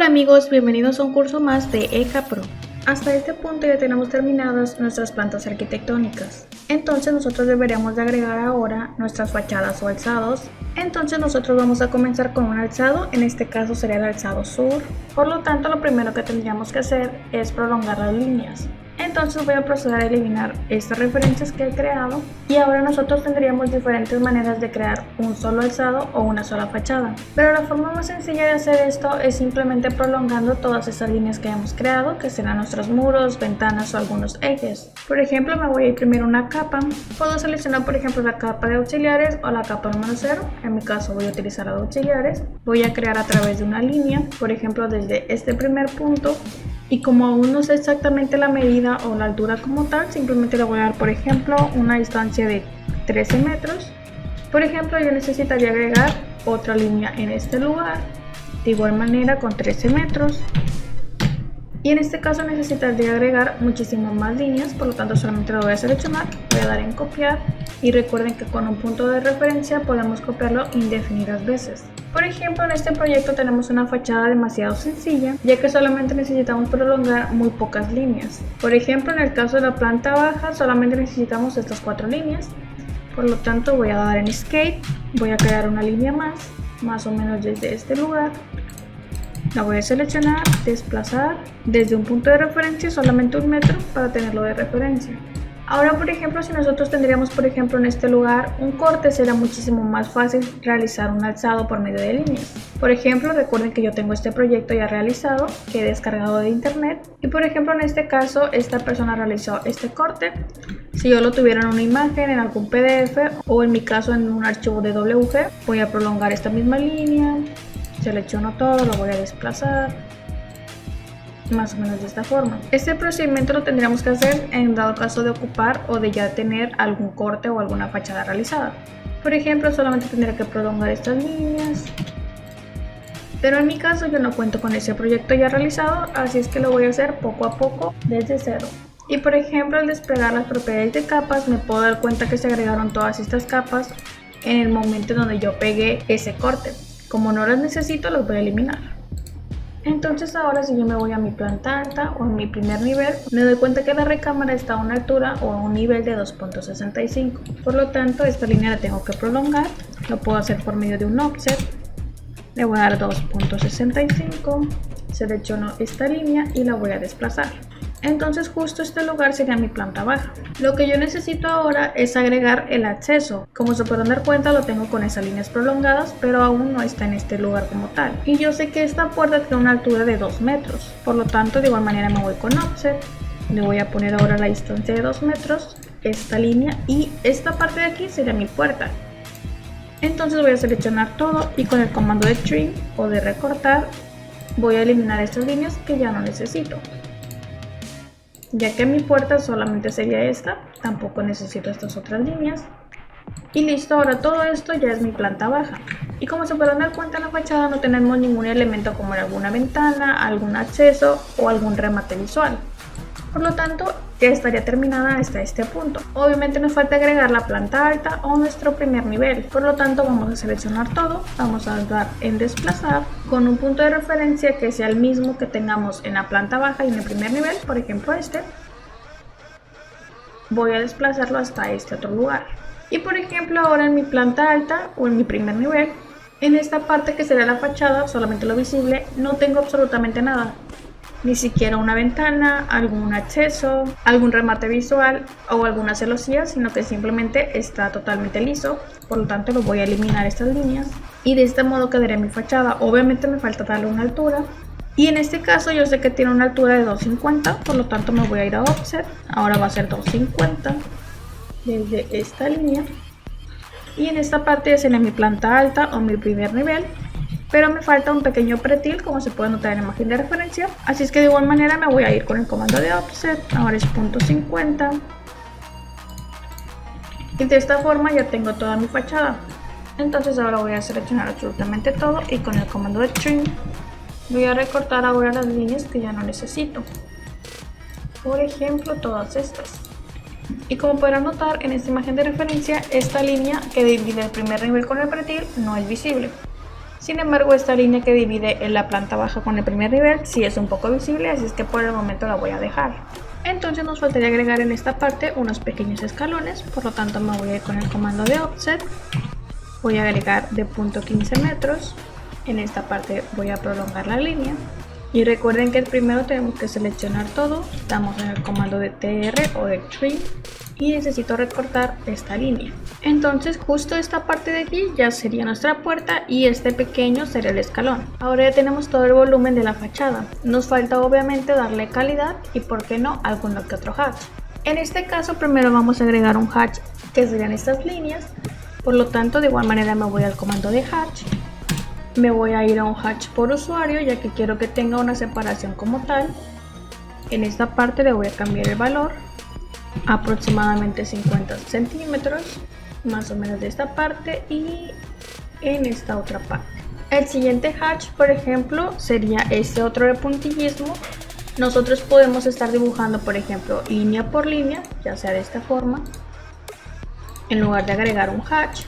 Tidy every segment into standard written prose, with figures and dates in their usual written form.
amigos, bienvenidos a un curso más de ECA Pro. Hasta este punto ya tenemos terminadas nuestras plantas arquitectónicas. Entonces nosotros deberíamos de agregar ahora nuestras fachadas o alzados. Entonces nosotros vamos a comenzar con un alzado, en este caso sería el alzado sur. Por lo tanto, lo primero que tendríamos que hacer es prolongar las líneas. Entonces voy a proceder a eliminar estas referencias que he creado y ahora nosotros tendríamos diferentes maneras de crear un solo alzado o una sola fachada. Pero la forma más sencilla de hacer esto es simplemente prolongando todas esas líneas que hemos creado, que serán nuestros muros, ventanas o algunos ejes. Por ejemplo, me voy a imprimir una capa. Puedo seleccionar por ejemplo la capa de auxiliares o la capa número 0. En mi caso voy a utilizar la de auxiliares. Voy a crear a través de una línea, por ejemplo desde este primer punto. Y como aún no sé exactamente la medida o la altura como tal, simplemente le voy a dar, por ejemplo, una distancia de 13 metros. Por ejemplo, yo necesitaría agregar otra línea en este lugar, de igual manera con 13 metros. Y en este caso necesitaría agregar muchísimas más líneas, por lo tanto solamente lo voy a seleccionar, voy a dar en copiar. Y recuerden que con un punto de referencia podemos copiarlo indefinidas veces. Por ejemplo, en este proyecto tenemos una fachada demasiado sencilla, ya que solamente necesitamos prolongar muy pocas líneas. Por ejemplo, en el caso de la planta baja solamente necesitamos estas 4 líneas. Por lo tanto voy a dar en Escape, voy a crear una línea más o menos desde este lugar. La voy a seleccionar, desplazar desde un punto de referencia solamente 1 metro para tenerlo de referencia. Ahora, por ejemplo, si nosotros tendríamos, por ejemplo, en este lugar un corte, será muchísimo más fácil realizar un alzado por medio de líneas. Por ejemplo, recuerden que yo tengo este proyecto ya realizado, que he descargado de internet. Y por ejemplo, en este caso, esta persona realizó este corte. Si yo lo tuviera en una imagen, en algún PDF o en mi caso en un archivo de WG, voy a prolongar esta misma línea, selecciono todo, lo voy a desplazar. Más o menos de esta forma. Este procedimiento lo tendríamos que hacer en dado caso de ocupar o de ya tener algún corte o alguna fachada realizada. Por ejemplo, solamente tendría que prolongar estas líneas. Pero en mi caso yo no cuento con ese proyecto ya realizado, así es que lo voy a hacer poco a poco desde cero. Y por ejemplo, al desplegar las propiedades de capas me puedo dar cuenta que se agregaron todas estas capas en el momento en donde yo pegué ese corte. Como no las necesito, las voy a eliminar. Entonces ahora si yo me voy a mi planta alta o en mi primer nivel, me doy cuenta que la recámara está a una altura o a un nivel de 2.65. Por lo tanto, esta línea la tengo que prolongar. Lo puedo hacer por medio de un offset. Le voy a dar 2.65. Selecciono esta línea y la voy a desplazar. Entonces justo este lugar sería mi planta baja. Lo que yo necesito ahora es agregar el acceso. Como se pueden dar cuenta, lo tengo con esas líneas prolongadas, pero aún no está en este lugar como tal. Y yo sé que esta puerta tiene una altura de 2 metros. Por lo tanto, de igual manera me voy con offset. Le voy a poner ahora la distancia de 2 metros, esta línea, y esta parte de aquí sería mi puerta. Entonces voy a seleccionar todo y con el comando de trim o de recortar voy a eliminar estas líneas que ya no necesito. Ya que mi puerta solamente sería esta, tampoco necesito estas otras líneas. Y listo, ahora todo esto ya es mi planta baja. Y como se pueden dar cuenta, en la fachada no tenemos ningún elemento como alguna ventana, algún acceso o algún remate visual. Por lo tanto, ya estaría terminada hasta este punto. Obviamente nos falta agregar la planta alta o nuestro primer nivel. Por lo tanto, vamos a seleccionar todo, vamos a dar en desplazar con un punto de referencia que sea el mismo que tengamos en la planta baja y en el primer nivel, por ejemplo este. Voy a desplazarlo hasta este otro lugar. Y por ejemplo, ahora en mi planta alta o en mi primer nivel, en esta parte que será la fachada, solamente lo visible, no tengo absolutamente nada. Ni siquiera una ventana, algún acceso, algún remate visual o alguna celosía, sino que simplemente está totalmente liso. Por lo tanto, lo voy a eliminar estas líneas y de este modo quedaría mi fachada. Obviamente me falta darle una altura y en este caso yo sé que tiene una altura de 2.50, por lo tanto me voy a ir a offset. Ahora va a ser 2.50 desde esta línea y en esta parte sería mi planta alta o mi primer nivel. Pero me falta un pequeño pretil, como se puede notar en la imagen de referencia. Así es que de igual manera me voy a ir con el comando de offset. Ahora es .50. Y de esta forma ya tengo toda mi fachada. Entonces ahora voy a seleccionar absolutamente todo y con el comando de trim voy a recortar ahora las líneas que ya no necesito. Por ejemplo, todas estas. Y como podrán notar en esta imagen de referencia, esta línea que divide el primer nivel con el pretil no es visible. Sin embargo, esta línea que divide en la planta baja con el primer nivel sí es un poco visible, así es que por el momento la voy a dejar. Entonces nos faltaría agregar en esta parte unos pequeños escalones, por lo tanto me voy a ir con el comando de offset. Voy a agregar de punto 15 metros. En esta parte voy a prolongar la línea. Y recuerden que primero tenemos que seleccionar todo. Damos en el comando de TR o de Trim. Y necesito recortar esta línea. Entonces justo esta parte de aquí ya sería nuestra puerta y este pequeño sería el escalón. Ahora ya tenemos todo el volumen de la fachada. Nos falta obviamente darle calidad y por qué no alguno que otro hatch. En este caso primero vamos a agregar un hatch que serían estas líneas. Por lo tanto de igual manera me voy al comando de hatch. Me voy a ir a un hatch por usuario ya que quiero que tenga una separación como tal. En esta parte le voy a cambiar el valor aproximadamente 50 centímetros, más o menos de esta parte y en esta otra parte. El siguiente hatch, por ejemplo, sería este otro de puntillismo. Nosotros podemos estar dibujando, por ejemplo, línea por línea, ya sea de esta forma, en lugar de agregar un hatch.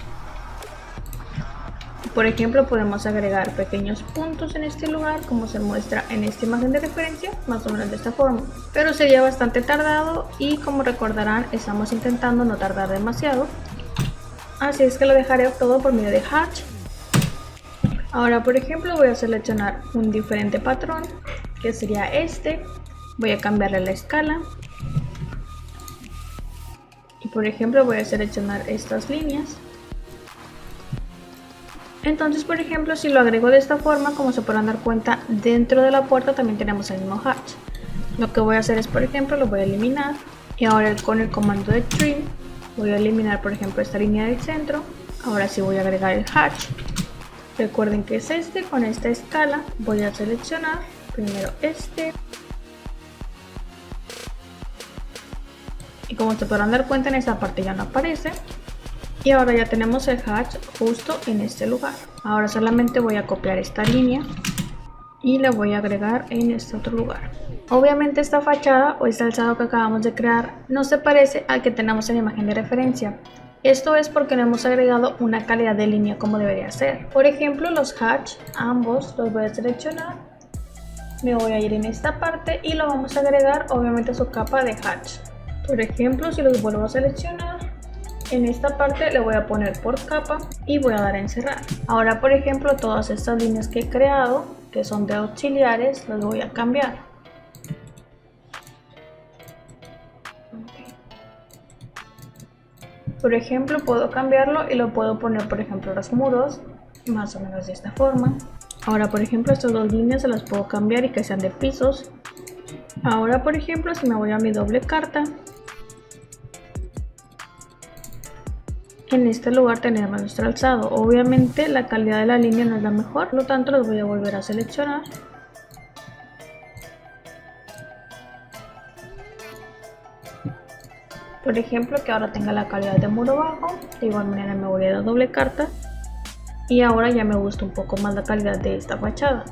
Por ejemplo, podemos agregar pequeños puntos en este lugar, como se muestra en esta imagen de referencia, más o menos de esta forma. Pero sería bastante tardado y como recordarán, estamos intentando no tardar demasiado. Así es que lo dejaré todo por medio de hatch. Ahora, por ejemplo, voy a seleccionar un diferente patrón, que sería este. Voy a cambiarle la escala. Y por ejemplo, voy a seleccionar estas líneas. Entonces, por ejemplo, si lo agrego de esta forma, como se podrán dar cuenta, dentro de la puerta también tenemos el mismo hatch. Lo que voy a hacer es, por ejemplo, lo voy a eliminar. Y ahora con el comando de Trim, voy a eliminar, por ejemplo, esta línea del centro. Ahora sí voy a agregar el hatch. Recuerden que es este, con esta escala. Voy a seleccionar primero este. Y como se podrán dar cuenta, en esta parte ya no aparece. Y ahora ya tenemos el hatch justo en este lugar. Ahora solamente voy a copiar esta línea y la voy a agregar en este otro lugar. Obviamente esta fachada o este alzado que acabamos de crear no se parece al que tenemos en la imagen de referencia. Esto es porque no hemos agregado una calidad de línea como debería ser. Por ejemplo, los hatch, ambos los voy a seleccionar. Me voy a ir en esta parte y lo vamos a agregar obviamente a su capa de hatch. Por ejemplo, si los vuelvo a seleccionar, en esta parte le voy a poner por capa y voy a dar a encerrar. Ahora, por ejemplo, todas estas líneas que he creado, que son de auxiliares, las voy a cambiar. Por ejemplo, puedo cambiarlo y lo puedo poner, por ejemplo, los muros, más o menos de esta forma. Ahora, por ejemplo, estas dos líneas se las puedo cambiar y que sean de pisos. Ahora, por ejemplo, si me voy a mi doble carta, en este lugar tenemos nuestro alzado. Obviamente la calidad de la línea no es la mejor, por lo tanto los voy a volver a seleccionar. Por ejemplo, que ahora tenga la calidad de muro bajo. De igual manera me voy a dar doble carta y ahora ya me gusta un poco más la calidad de esta fachada.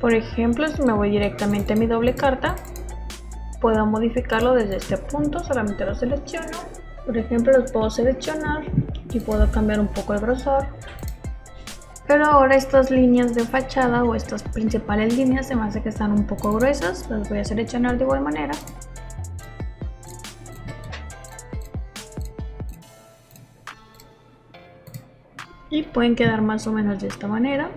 Por ejemplo, si me voy directamente a mi doble carta, puedo modificarlo desde este punto. Solamente lo selecciono. Por ejemplo, los puedo seleccionar y puedo cambiar un poco el grosor. Pero ahora estas líneas de fachada o estas principales líneas se me hace que están un poco gruesas. Las voy a seleccionar de igual manera. Y pueden quedar más o menos de esta manera.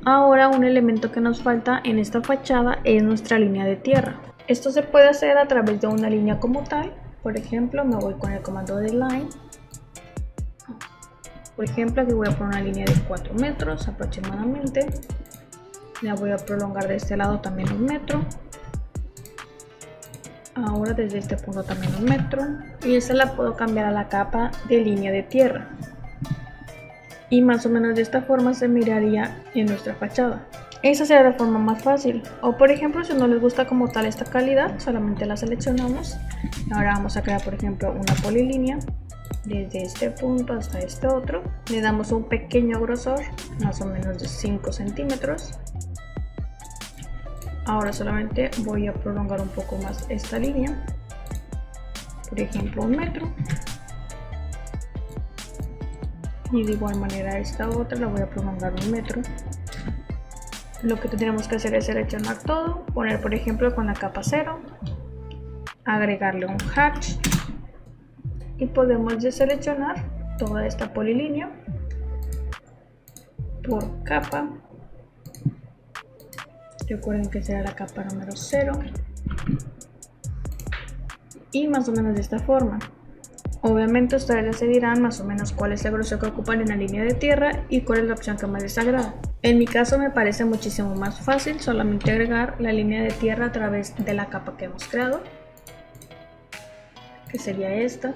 Ahora un elemento que nos falta en esta fachada es nuestra línea de tierra. Esto se puede hacer a través de una línea como tal. Por ejemplo, me voy con el comando de line. Por ejemplo, aquí voy a poner una línea de 4 metros aproximadamente. La voy a prolongar de este lado también 1 metro. Ahora desde este punto también 1 metro. Y esa la puedo cambiar a la capa de línea de tierra. Y más o menos de esta forma se miraría en nuestra fachada. Esa será la forma más fácil. O por ejemplo, si no les gusta como tal esta calidad, solamente la seleccionamos. Ahora vamos a crear, por ejemplo, una polilínea desde este punto hasta este otro. Le damos un pequeño grosor, más o menos de 5 centímetros. Ahora solamente voy a prolongar un poco más esta línea, por ejemplo 1 metro. Y de igual manera esta otra la voy a prolongar 1 metro. lo que tendremos que hacer es seleccionar todo, poner por ejemplo con la capa 0, agregarle un hatch y podemos deseleccionar toda esta polilínea por capa. Recuerden que será la capa número 0 y más o menos de esta forma. Obviamente ustedes decidirán más o menos cuál es el grosor que ocupan en la línea de tierra y cuál es la opción que más les agrada. En mi caso me parece muchísimo más fácil solamente agregar la línea de tierra a través de la capa que hemos creado, que sería esta.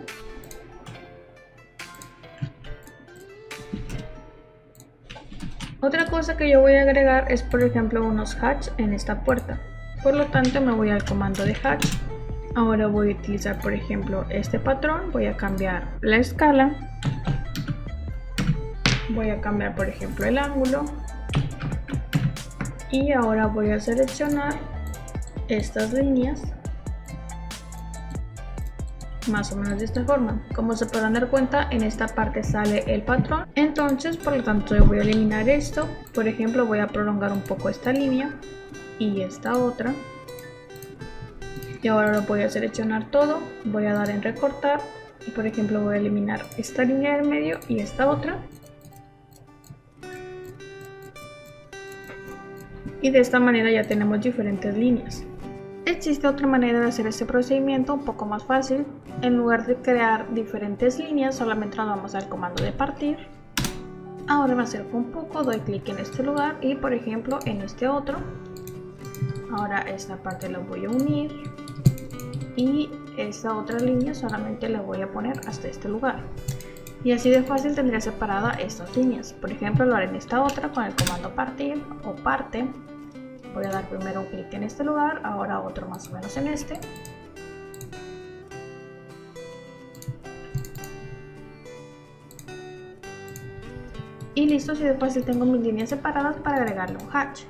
Otra cosa que yo voy a agregar es por ejemplo unos hatch en esta puerta, por lo tanto me voy al comando de hatch. Ahora voy a utilizar por ejemplo este patrón, voy a cambiar la escala, voy a cambiar por ejemplo el ángulo y ahora voy a seleccionar estas líneas más o menos de esta forma. Como se podrán dar cuenta, en esta parte sale el patrón, entonces por lo tanto yo voy a eliminar esto. Por ejemplo voy a prolongar un poco esta línea y esta otra y ahora lo voy a seleccionar todo, voy a dar en recortar y por ejemplo voy a eliminar esta línea del medio y esta otra y de esta manera ya tenemos diferentes líneas. Existe otra manera de hacer este procedimiento un poco más fácil. En lugar de crear diferentes líneas, solamente nos vamos al comando de partir. Ahora me acerco un poco, doy clic en este lugar y por ejemplo en este otro. Ahora esta parte la voy a unir y esta otra línea solamente la voy a poner hasta este lugar. Y así de fácil tendría separada estas líneas. Por ejemplo lo haré en esta otra con el comando partir o parte. Voy a dar primero un clic en este lugar, ahora otro más o menos en este. Y listo, así de fácil tengo mis líneas separadas para agregarle un hatch.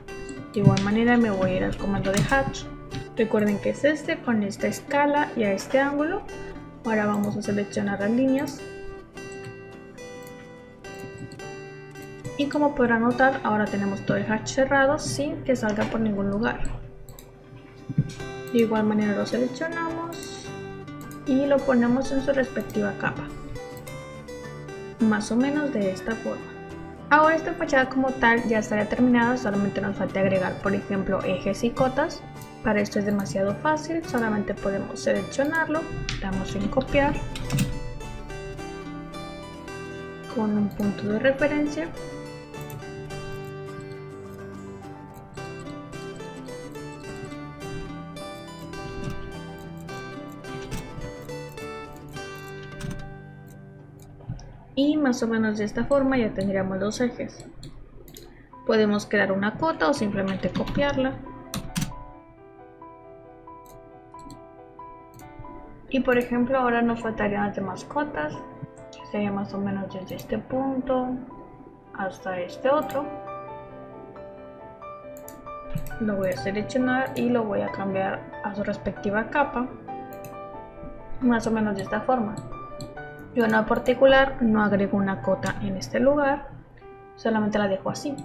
De igual manera me voy a ir al comando de hatch. Recuerden que es este con esta escala y a este ángulo. Ahora vamos a seleccionar las líneas. Y como podrán notar, ahora tenemos todo el hatch cerrado sin que salga por ningún lugar. De igual manera lo seleccionamos y lo ponemos en su respectiva capa. Más o menos de esta forma. Ahora esta fachada como tal ya estaría terminada, solamente nos falta agregar por ejemplo ejes y cotas. Para esto es demasiado fácil, solamente podemos seleccionarlo, damos en copiar con un punto de referencia. Y más o menos de esta forma ya tendríamos los ejes. Podemos crear una cota o simplemente copiarla. Y por ejemplo ahora nos faltarían las demás cotas, que sería más o menos desde este punto hasta este otro. Lo voy a seleccionar y lo voy a cambiar a su respectiva capa, más o menos de esta forma. Yo en lo particular no agrego una cota en este lugar, solamente la dejo así.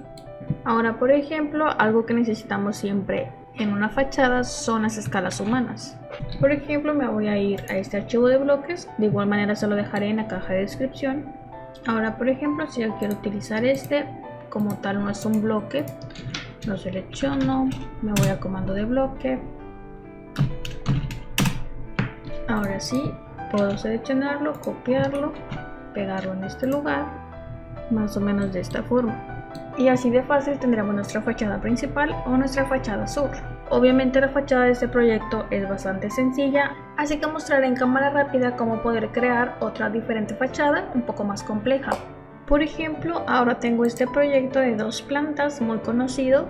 Ahora por ejemplo, algo que necesitamos siempre en una fachada son las escalas humanas. Por ejemplo me voy a ir a este archivo de bloques, de igual manera se lo dejaré en la caja de descripción. Ahora por ejemplo si yo quiero utilizar este, como tal no es un bloque, lo selecciono, me voy al comando de bloque. Ahora sí, puedo seleccionarlo, copiarlo, pegarlo en este lugar, más o menos de esta forma. Y así de fácil tendremos nuestra fachada principal o nuestra fachada sur. Obviamente la fachada de este proyecto es bastante sencilla, así que mostraré en cámara rápida cómo poder crear otra diferente fachada un poco más compleja. Por ejemplo, ahora tengo este proyecto de 2 plantas muy conocido,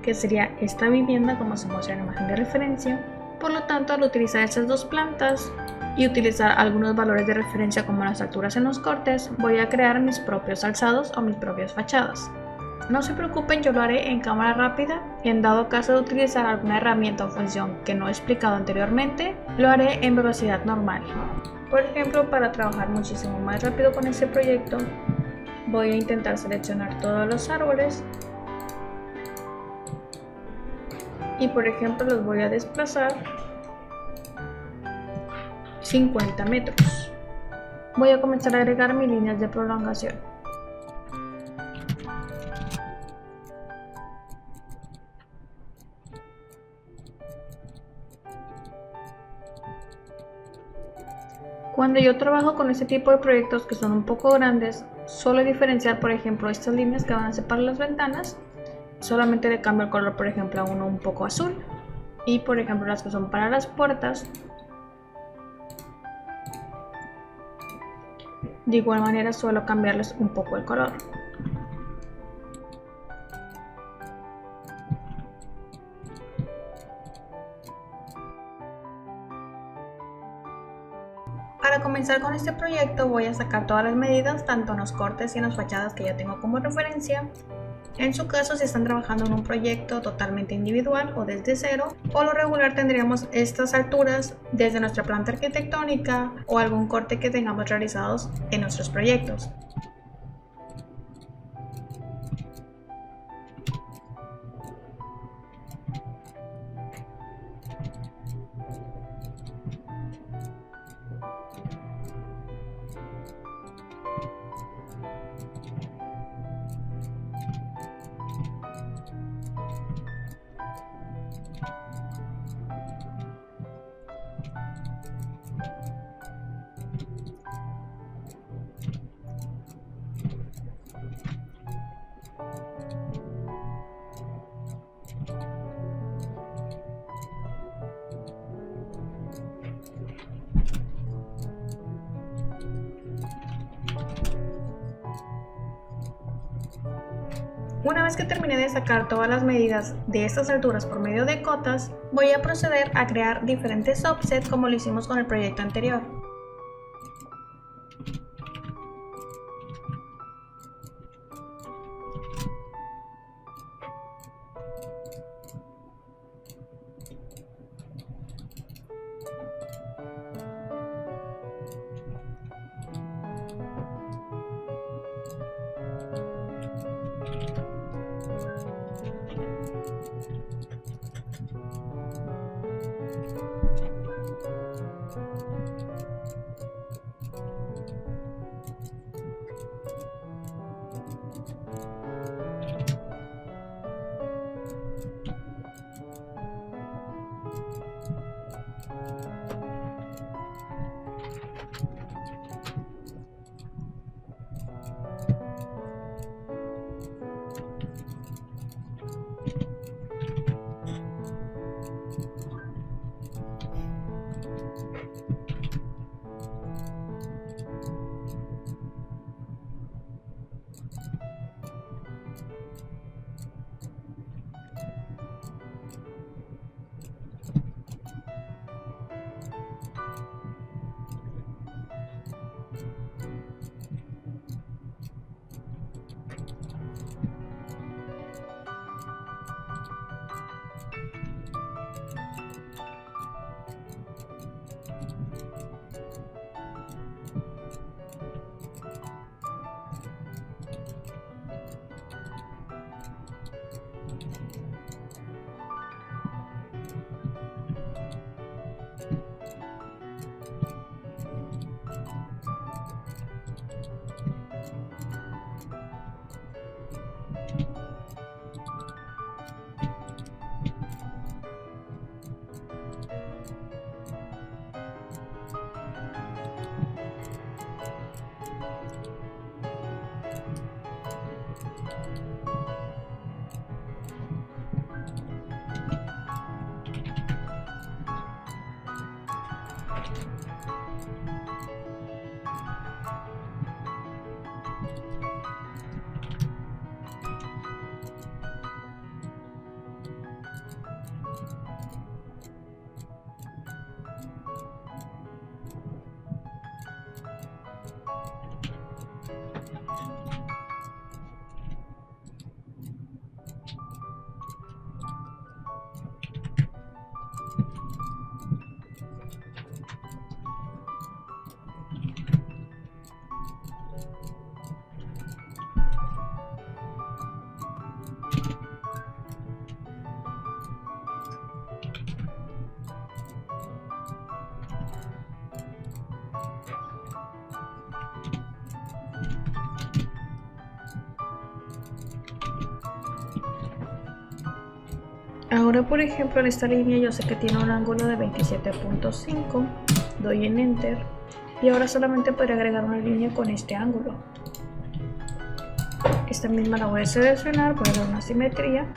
que sería esta vivienda como se muestra en la imagen de referencia. Por lo tanto, al utilizar estas 2 plantas y utilizar algunos valores de referencia como las alturas en los cortes, voy a crear mis propios alzados o mis propias fachadas. No se preocupen, yo lo haré en cámara rápida. En dado caso de utilizar alguna herramienta o función que no he explicado anteriormente, lo haré en velocidad normal. Por ejemplo, para trabajar muchísimo más rápido con este proyecto, voy a intentar seleccionar todos los árboles y por ejemplo los voy a desplazar 50 metros. Voy a comenzar a agregar mis líneas de prolongación. Cuando yo trabajo con este tipo de proyectos que son un poco grandes, suelo diferenciar, por ejemplo, estas líneas que van a separar las ventanas. Solamente le cambio el color, por ejemplo, a uno un poco azul. Y por ejemplo, las que son para las puertas, de igual manera suelo cambiarles un poco el color. Para comenzar con este proyecto voy a sacar todas las medidas, tanto en los cortes y en las fachadas que ya tengo como referencia. En su caso, si están trabajando en un proyecto totalmente individual o desde cero, por lo regular tendríamos estas alturas desde nuestra planta arquitectónica o algún corte que tengamos realizados en nuestros proyectos. Una vez que termine de sacar todas las medidas de estas alturas por medio de cotas, voy a proceder a crear diferentes offsets como lo hicimos con el proyecto anterior. Ahora por ejemplo en esta línea yo sé que tiene un ángulo de 27.5, doy en Enter y ahora solamente podré agregar una línea con este ángulo. Esta misma la voy a seleccionar, voy a dar una simetría.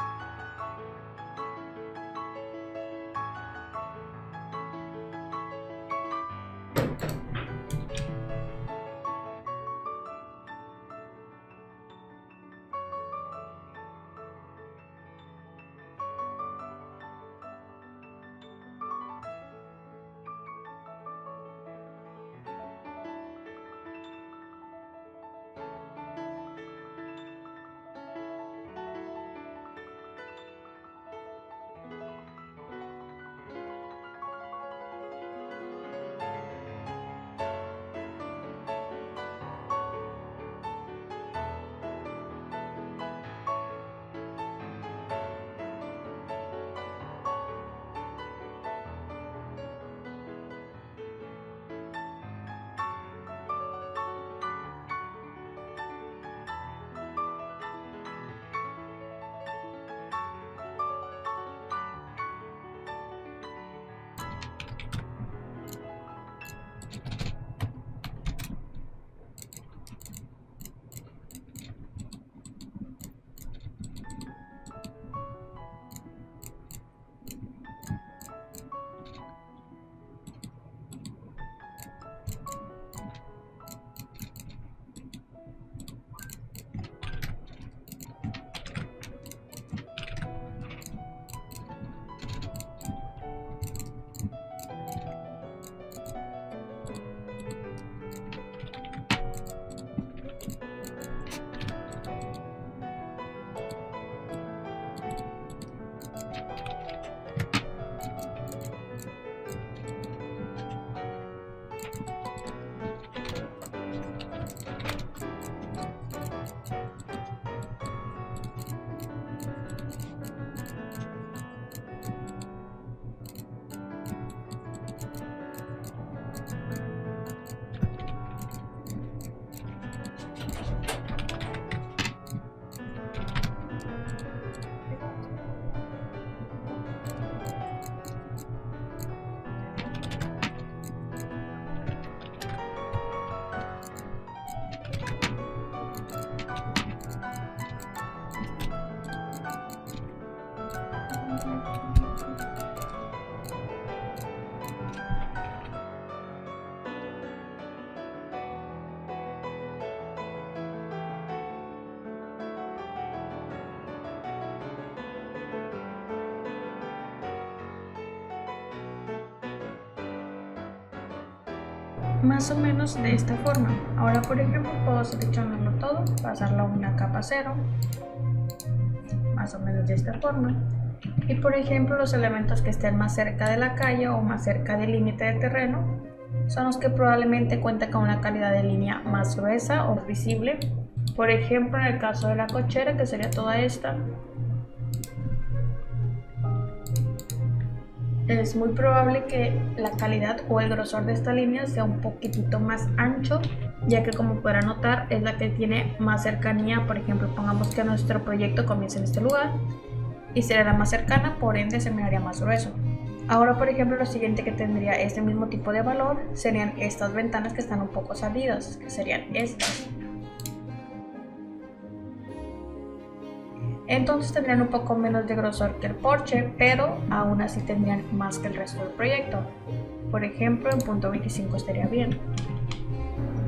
Más o menos de esta forma. Ahora por ejemplo puedo seleccionarlo todo, pasarlo a una capa 0, más o menos de esta forma. Y por ejemplo los elementos que estén más cerca de la calle o más cerca del límite de terreno son los que probablemente cuentan con una calidad de línea más gruesa o visible. Por ejemplo en el caso de la cochera, que sería toda esta, es muy probable que la calidad o el grosor de esta línea sea un poquitito más ancho, ya que como podrán notar es la que tiene más cercanía. Por ejemplo, pongamos que nuestro proyecto comience en este lugar y será la más cercana, por ende se me haría más grueso. Ahora por ejemplo lo siguiente que tendría este mismo tipo de valor serían estas ventanas que están un poco salidas, que serían estas. Entonces tendrían un poco menos de grosor que el porche, pero aún así tendrían más que el resto del proyecto. Por ejemplo, en punto 25 estaría bien.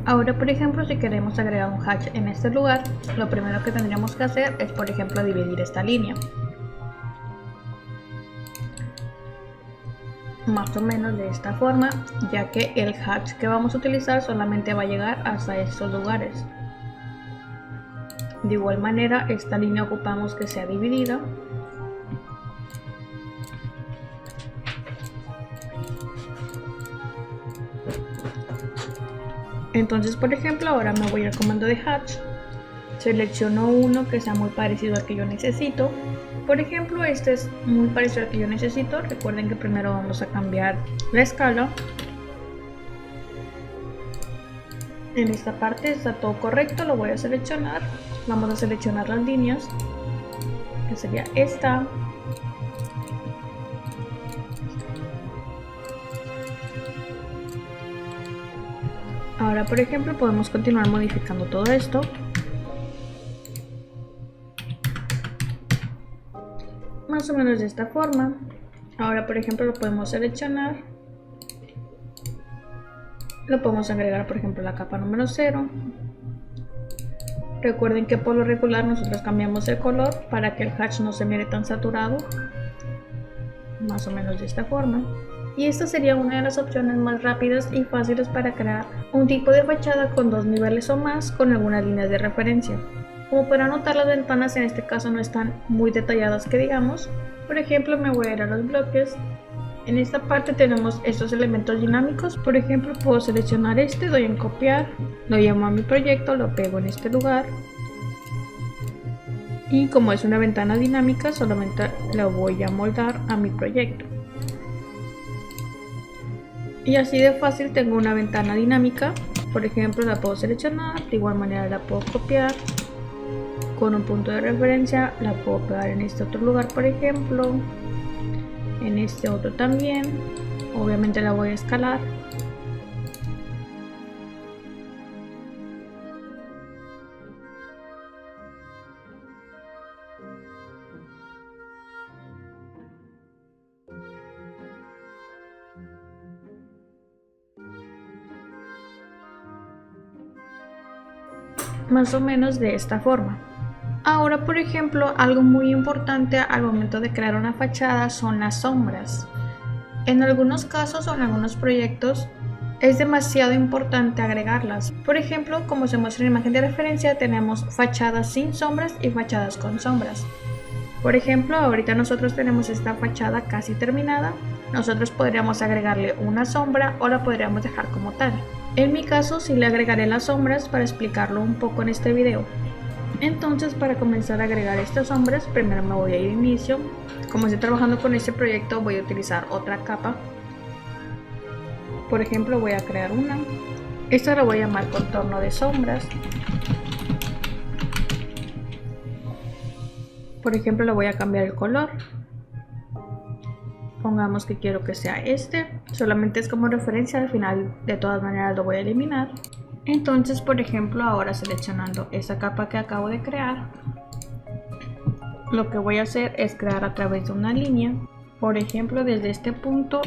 Ahora, por ejemplo, si queremos agregar un hatch en este lugar, lo primero que tendríamos que hacer es, por ejemplo, dividir esta línea. Más o menos de esta forma, ya que el hatch que vamos a utilizar solamente va a llegar hasta estos lugares. De igual manera, esta línea ocupamos que sea dividida. Entonces, por ejemplo, ahora me voy al comando de hatch, selecciono uno que sea muy parecido al que yo necesito. Por ejemplo, este es muy parecido al que yo necesito. Recuerden que primero vamos a cambiar la escala. En esta parte está todo correcto, lo voy a seleccionar. Vamos a seleccionar las líneas, que sería esta, Ahora, por ejemplo, podemos continuar modificando todo esto. Más o menos de esta forma. Ahora, por ejemplo, lo podemos seleccionar. Lo podemos agregar, por ejemplo, a la capa número 0. Recuerden que por lo regular nosotros cambiamos el color para que el hatch no se mire tan saturado. Más o menos de esta forma. Y esta sería una de las opciones más rápidas y fáciles para crear un tipo de fachada con 2 niveles o más con algunas líneas de referencia. Como podrán notar, las ventanas en este caso no están muy detalladas que digamos. Por ejemplo, me voy a ir a los bloques. En esta parte tenemos estos elementos dinámicos. Por ejemplo, puedo seleccionar este, doy en copiar, lo llamo a mi proyecto, lo pego en este lugar. Y como es una ventana dinámica, solamente la voy a moldar a mi proyecto. Y así de fácil tengo una ventana dinámica. Por ejemplo, la puedo seleccionar, de igual manera la puedo copiar. Con un punto de referencia la puedo pegar en este otro lugar, por ejemplo. En este otro también. Obviamente la voy a escalar. Más o menos de esta forma. Ahora, por ejemplo, algo muy importante al momento de crear una fachada son las sombras. En algunos casos o en algunos proyectos es demasiado importante agregarlas. Por ejemplo, como se muestra en la imagen de referencia, tenemos fachadas sin sombras y fachadas con sombras. Por ejemplo, ahorita nosotros tenemos esta fachada casi terminada. Nosotros podríamos agregarle una sombra o la podríamos dejar como tal. En mi caso sí le agregaré las sombras para explicarlo un poco en este video. Entonces, para comenzar a agregar estas sombras, primero me voy a ir a inicio. Como estoy trabajando con este proyecto, voy a utilizar otra capa. Por ejemplo, voy a crear una. Esta la voy a llamar contorno de sombras. Por ejemplo, le voy a cambiar el color. Pongamos que quiero que sea este. Solamente es como referencia, al final de todas maneras lo voy a eliminar. Entonces, por ejemplo, ahora seleccionando esa capa que acabo de crear, lo que voy a hacer es crear a través de una línea. Por ejemplo, desde este punto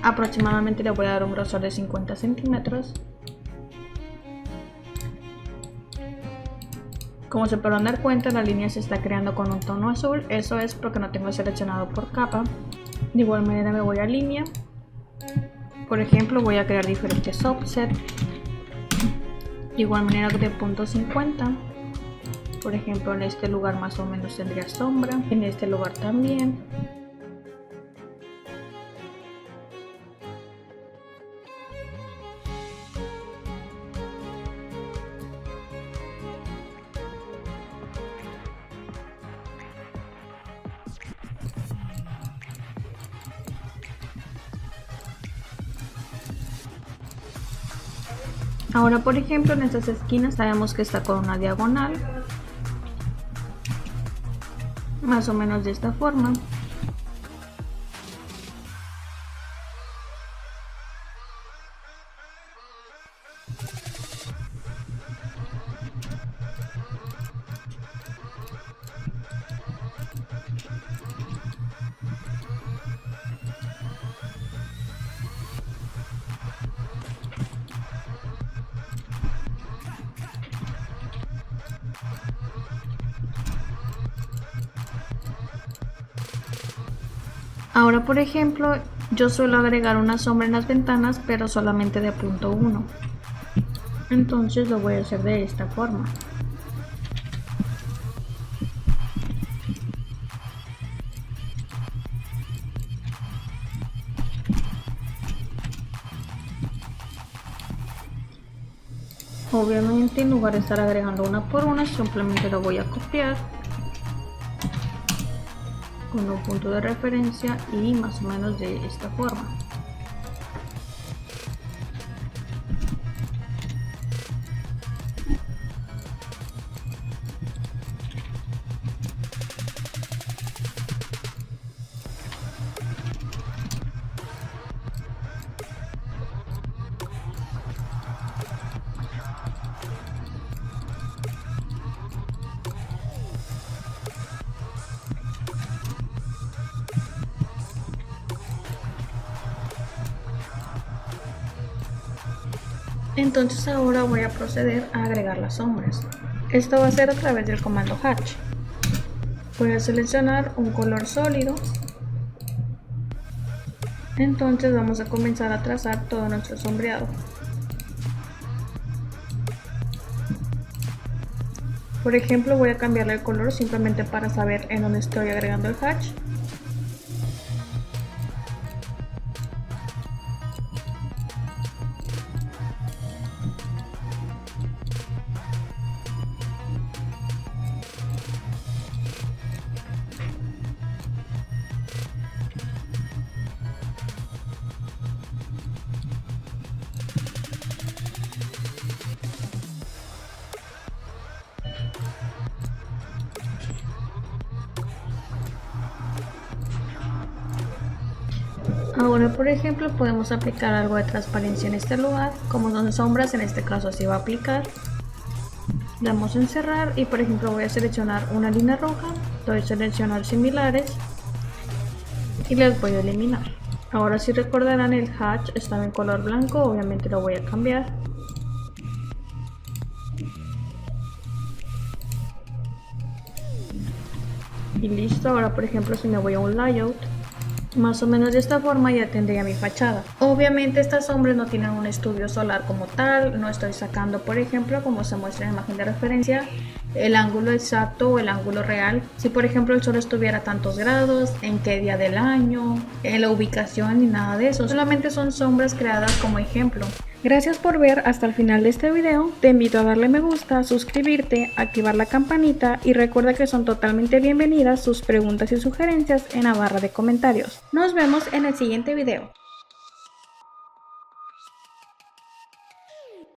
aproximadamente le voy a dar un grosor de 50 centímetros. Como se podrán dar cuenta, la línea se está creando con un tono azul. Eso es porque no tengo seleccionado por capa. De igual manera me voy a línea. Por ejemplo, voy a crear diferentes offset. De igual manera de punto 50. Por ejemplo, en este lugar más o menos tendría sombra. En este lugar también. Ahora, por ejemplo, en estas esquinas sabemos que está con una diagonal, más o menos de esta forma. Ahora, por ejemplo, yo suelo agregar una sombra en las ventanas, pero solamente de punto 1. Entonces lo voy a hacer de esta forma. Obviamente, en lugar de estar agregando una por una, simplemente lo voy a copiar con un punto de referencia y más o menos de esta forma. Entonces ahora voy a proceder a agregar las sombras. Esto va a ser a través del comando Hatch. Voy a seleccionar un color sólido. Entonces vamos a comenzar a trazar todo nuestro sombreado. Por ejemplo, voy a cambiarle el color simplemente para saber en dónde estoy agregando el hatch. Ahora, por ejemplo, podemos aplicar algo de transparencia en este lugar. Como son sombras, en este caso así va a aplicar. Damos en cerrar y por ejemplo voy a seleccionar una línea roja, voy a seleccionar similares y las voy a eliminar. Ahora, si recordarán, el hatch estaba en color blanco, obviamente lo voy a cambiar. Y listo. Ahora, por ejemplo, si me voy a un layout, más o menos de esta forma ya tendría mi fachada. Obviamente estas sombras no tienen un estudio solar como tal, no estoy sacando, por ejemplo, como se muestra en la imagen de referencia, el ángulo exacto o el ángulo real. Si por ejemplo el sol estuviera a tantos grados, en qué día del año, en la ubicación ni nada de eso. Solamente son sombras creadas como ejemplo. Gracias por ver hasta el final de este video. Te invito a darle me gusta, suscribirte, activar la campanita y recuerda que son totalmente bienvenidas sus preguntas y sugerencias en la barra de comentarios. Nos vemos en el siguiente video.